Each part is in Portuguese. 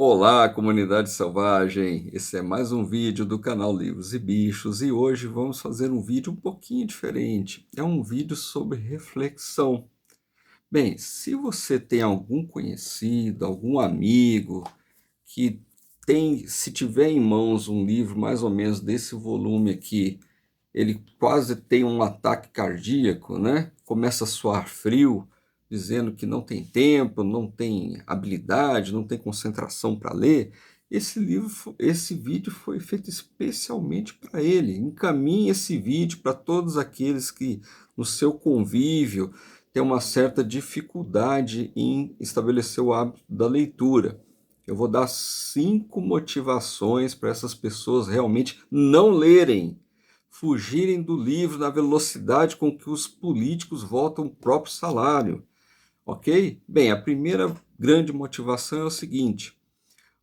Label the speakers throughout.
Speaker 1: Olá, comunidade selvagem! Esse é mais um vídeo do canal Livros e Bichos e hoje vamos fazer um vídeo um pouquinho diferente. É um vídeo sobre reflexão. Bem, se você tem algum conhecido, algum amigo que se tiver em mãos um livro mais ou menos desse volume aqui, ele quase tem um ataque cardíaco, né? Começa a suar frio, dizendo que não tem tempo, não tem habilidade, não tem concentração para ler. Esse vídeo foi feito especialmente para ele. Encaminhe esse vídeo para todos aqueles que no seu convívio têm uma certa dificuldade em estabelecer o hábito da leitura. Eu vou dar 5 motivações para essas pessoas realmente não lerem, fugirem do livro na velocidade com que os políticos votam o próprio salário, ok? Bem, a primeira grande motivação é o seguinte: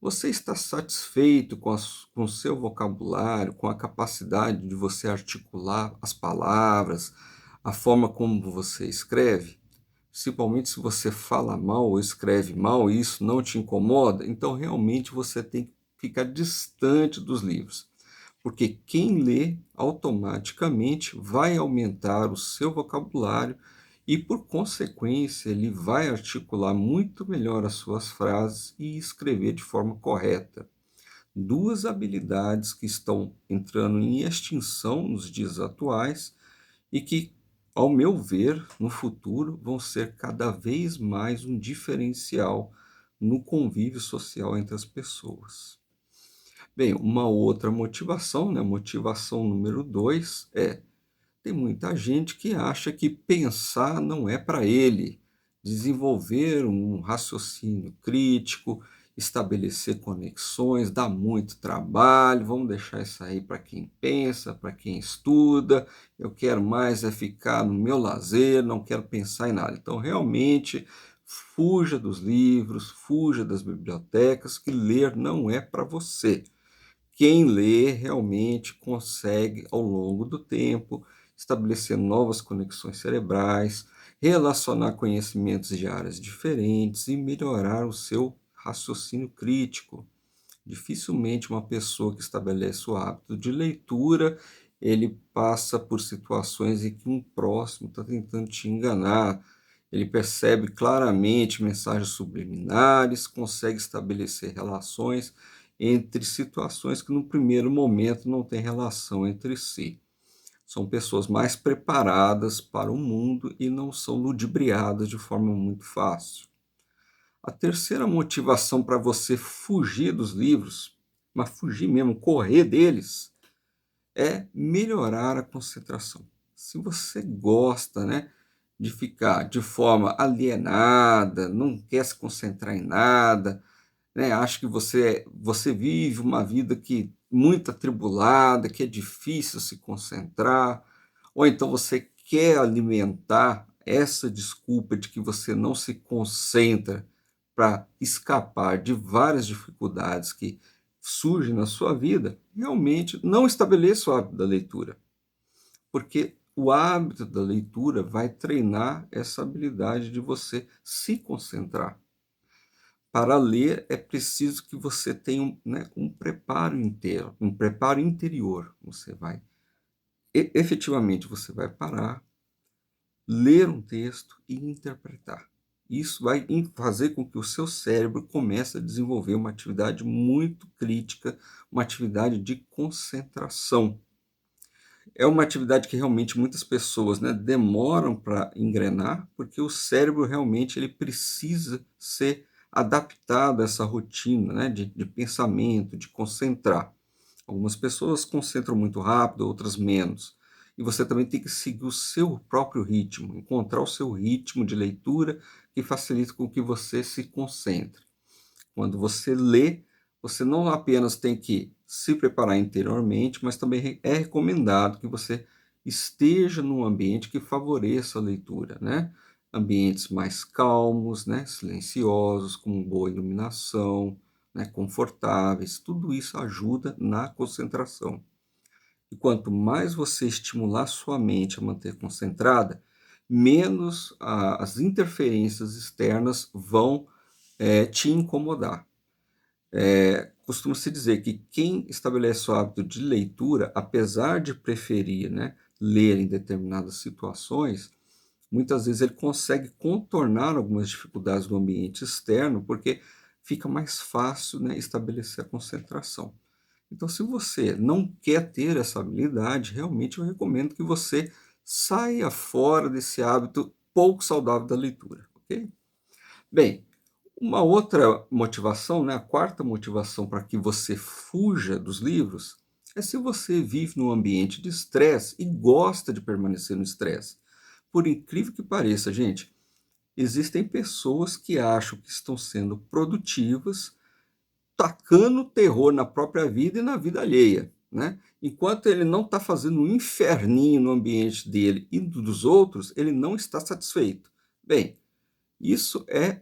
Speaker 1: você está satisfeito com o seu vocabulário, com a capacidade de você articular as palavras, a forma como você escreve? Principalmente se você fala mal ou escreve mal e isso não te incomoda, então realmente você tem que ficar distante dos livros. Porque quem lê automaticamente vai aumentar o seu vocabulário e, por consequência, ele vai articular muito melhor as suas frases e escrever de forma correta. Duas habilidades que estão entrando em extinção nos dias atuais e que, ao meu ver, no futuro vão ser cada vez mais um diferencial no convívio social entre as pessoas. Bem, uma outra motivação, né, motivação número 2 tem muita gente que acha que pensar não é para ele, desenvolver um raciocínio crítico, estabelecer conexões, dá muito trabalho, vamos deixar isso aí para quem pensa, para quem estuda, eu quero mais é ficar no meu lazer, não quero pensar em nada. Então, realmente, fuja dos livros, fuja das bibliotecas, que ler não é para você. Quem lê realmente consegue, ao longo do tempo, estabelecer novas conexões cerebrais, relacionar conhecimentos de áreas diferentes e melhorar o seu raciocínio crítico. Dificilmente uma pessoa que estabelece o hábito de leitura, ele passa por situações em que um próximo está tentando te enganar. Ele percebe claramente mensagens subliminares, consegue estabelecer relações entre situações que no primeiro momento não têm relação entre si. São pessoas mais preparadas para o mundo e não são ludibriadas de forma muito fácil. A terceira motivação para você fugir dos livros, mas fugir mesmo, correr deles, é melhorar a concentração. Se você gosta, né, de ficar de forma alienada, não quer se concentrar em nada, né, acha que você vive uma vida que muito atribulada, que é difícil se concentrar, ou então você quer alimentar essa desculpa de que você não se concentra para escapar de várias dificuldades que surgem na sua vida, realmente não estabeleça o hábito da leitura, porque o hábito da leitura vai treinar essa habilidade de você se concentrar. Para ler é preciso que você tenha um preparo inteiro, um preparo interior. Você vai, efetivamente, você vai parar, ler um texto e interpretar. Isso vai fazer com que o seu cérebro comece a desenvolver uma atividade muito crítica, uma atividade de concentração. É uma atividade que realmente muitas pessoas, né, demoram para engrenar, porque o cérebro realmente ele precisa ser adaptado a essa rotina, né, de pensamento, de concentrar. Algumas pessoas concentram muito rápido, outras menos. E você também tem que seguir o seu próprio ritmo, encontrar o seu ritmo de leitura que facilita com que você se concentre. Quando você lê, você não apenas tem que se preparar interiormente, mas também é recomendado que você esteja num ambiente que favoreça a leitura, né? Ambientes mais calmos, né? Silenciosos, com boa iluminação, né? Confortáveis, tudo isso ajuda na concentração. E quanto mais você estimular sua mente a manter concentrada, menos as interferências externas vão te incomodar. Costuma-se dizer que quem estabelece o hábito de leitura, apesar de preferir, né, ler em determinadas situações, muitas vezes ele consegue contornar algumas dificuldades do ambiente externo, porque fica mais fácil, né, estabelecer a concentração. Então, se você não quer ter essa habilidade, realmente eu recomendo que você saia fora desse hábito pouco saudável da leitura, ok? Bem, uma outra motivação, né, a quarta motivação para que você fuja dos livros, é se você vive num ambiente de estresse e gosta de permanecer no estresse. Por incrível que pareça, gente, existem pessoas que acham que estão sendo produtivas, tacando terror na própria vida e na vida alheia, né? Enquanto ele não está fazendo um inferninho no ambiente dele e dos outros, ele não está satisfeito. Bem, isso é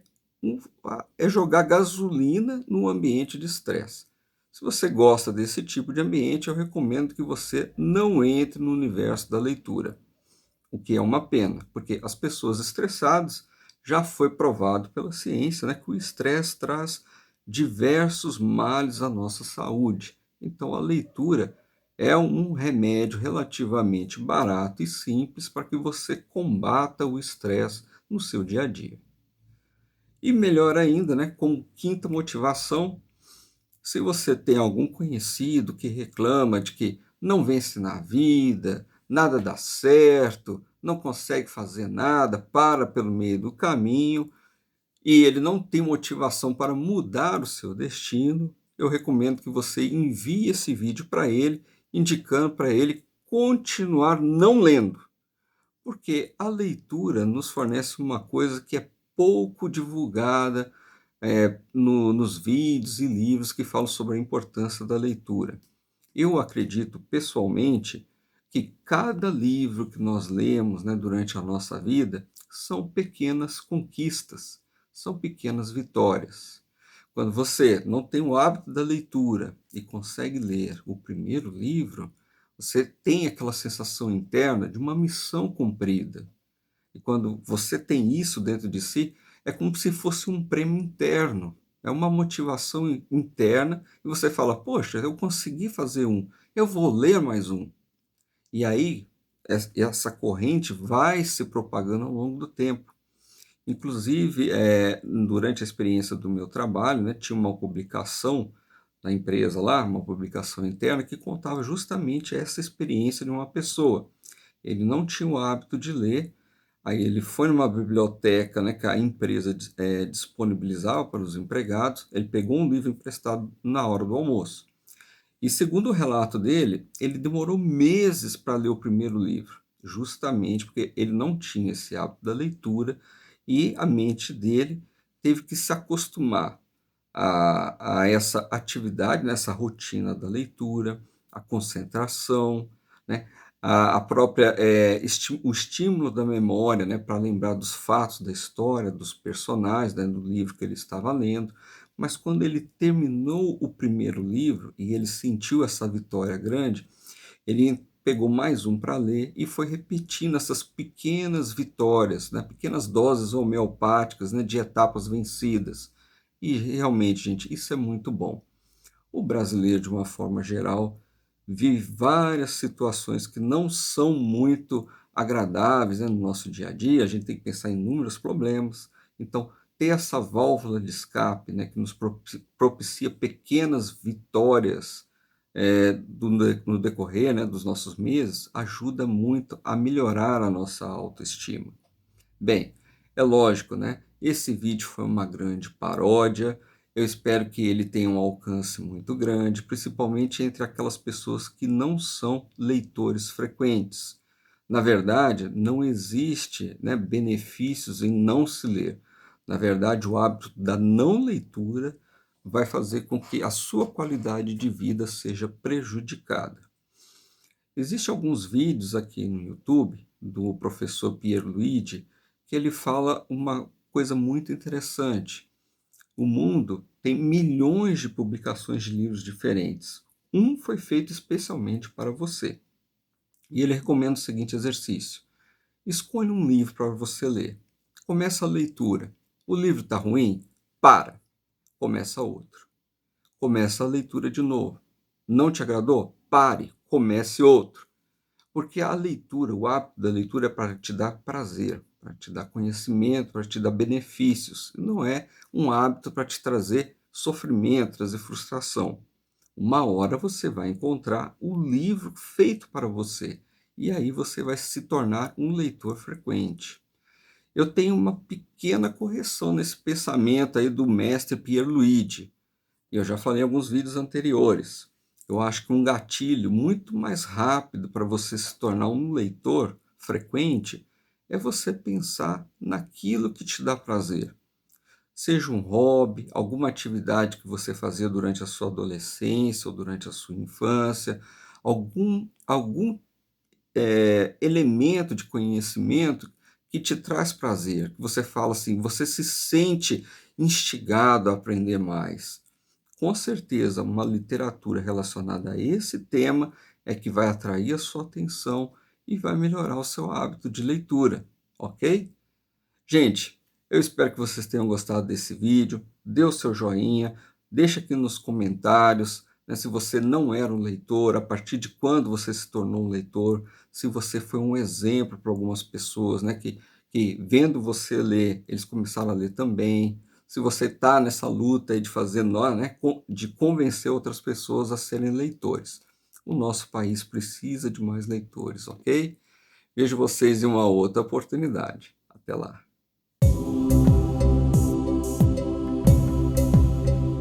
Speaker 1: jogar gasolina no ambiente de estresse. Se você gosta desse tipo de ambiente, eu recomendo que você não entre no universo da leitura, o que é uma pena, porque as pessoas estressadas, já foi provado pela ciência, né, que o estresse traz diversos males à nossa saúde. Então, a leitura é um remédio relativamente barato e simples para que você combata o estresse no seu dia a dia. E melhor ainda, né, como quinta motivação, se você tem algum conhecido que reclama de que não vence na vida, nada dá certo, não consegue fazer nada, para pelo meio do caminho e ele não tem motivação para mudar o seu destino, eu recomendo que você envie esse vídeo para ele, indicando para ele continuar não lendo, porque a leitura nos fornece uma coisa que é pouco divulgada nos vídeos e livros que falam sobre a importância da leitura. Eu acredito pessoalmente que cada livro que nós lemos, né, durante a nossa vida são pequenas conquistas, são pequenas vitórias. Quando você não tem o hábito da leitura e consegue ler o primeiro livro, você tem aquela sensação interna de uma missão cumprida. E quando você tem isso dentro de si, é como se fosse um prêmio interno. É uma motivação interna e você fala: poxa, eu consegui fazer um, eu vou ler mais um. E aí, essa corrente vai se propagando ao longo do tempo. Inclusive, durante a experiência do meu trabalho, né, tinha uma publicação na empresa lá, uma publicação interna, que contava justamente essa experiência de uma pessoa. Ele não tinha o hábito de ler, aí ele foi numa biblioteca, né, que a empresa disponibilizava para os empregados, ele pegou um livro emprestado na hora do almoço. E segundo o relato dele, ele demorou meses para ler o primeiro livro, justamente porque ele não tinha esse hábito da leitura e a mente dele teve que se acostumar a essa atividade, nessa rotina da leitura, a concentração, né? A própria, o estímulo da memória, né? Para lembrar dos fatos, da história, dos personagens, né? Do livro que ele estava lendo. Mas quando ele terminou o primeiro livro e ele sentiu essa vitória grande, ele pegou mais um para ler e foi repetindo essas pequenas vitórias, né? Pequenas doses homeopáticas, né? De etapas vencidas. E realmente, gente, isso é muito bom. O brasileiro, de uma forma geral, vive várias situações que não são muito agradáveis, né, no nosso dia a dia. A gente tem que pensar em inúmeros problemas. Então, ter essa válvula de escape, né, que nos propicia pequenas vitórias no decorrer, né, dos nossos meses, ajuda muito a melhorar a nossa autoestima. Bem, é lógico, né? Esse vídeo foi uma grande paródia. Eu espero que ele tenha um alcance muito grande, principalmente entre aquelas pessoas que não são leitores frequentes. Na verdade, não existe, né, benefícios em não se ler. Na verdade, o hábito da não leitura vai fazer com que a sua qualidade de vida seja prejudicada. Existem alguns vídeos aqui no YouTube do professor Pierluigi que ele fala uma coisa muito interessante. O mundo tem milhões de publicações de livros diferentes. Um foi feito especialmente para você. E ele recomenda o seguinte exercício: escolha um livro para você ler. Começa a leitura. O livro está ruim? Para. Começa outro. Começa a leitura de novo. Não te agradou? Pare, comece outro. Porque a leitura, o hábito da leitura é para te dar prazer, para te dar conhecimento, para te dar benefícios. Não é um hábito para te trazer sofrimento, trazer frustração. Uma hora você vai encontrar o livro feito para você. E aí você vai se tornar um leitor frequente. Eu tenho uma pequena correção nesse pensamento aí do mestre Pierluigi. E eu já falei em alguns vídeos anteriores. Eu acho que um gatilho muito mais rápido para você se tornar um leitor frequente é você pensar naquilo que te dá prazer. Seja um hobby, alguma atividade que você fazia durante a sua adolescência ou durante a sua infância, algum elemento de conhecimento que te traz prazer, que você fala assim, você se sente instigado a aprender mais. Com certeza, uma literatura relacionada a esse tema é que vai atrair a sua atenção e vai melhorar o seu hábito de leitura, ok? Gente, eu espero que vocês tenham gostado desse vídeo. Dê o seu joinha, deixa aqui nos comentários, né, se você não era um leitor, a partir de quando você se tornou um leitor, se você foi um exemplo para algumas pessoas, né, que vendo você ler, eles começaram a ler também. Se você está nessa luta aí de fazer, né, de convencer outras pessoas a serem leitores. O nosso país precisa de mais leitores, ok? Vejo vocês em uma outra oportunidade. Até lá.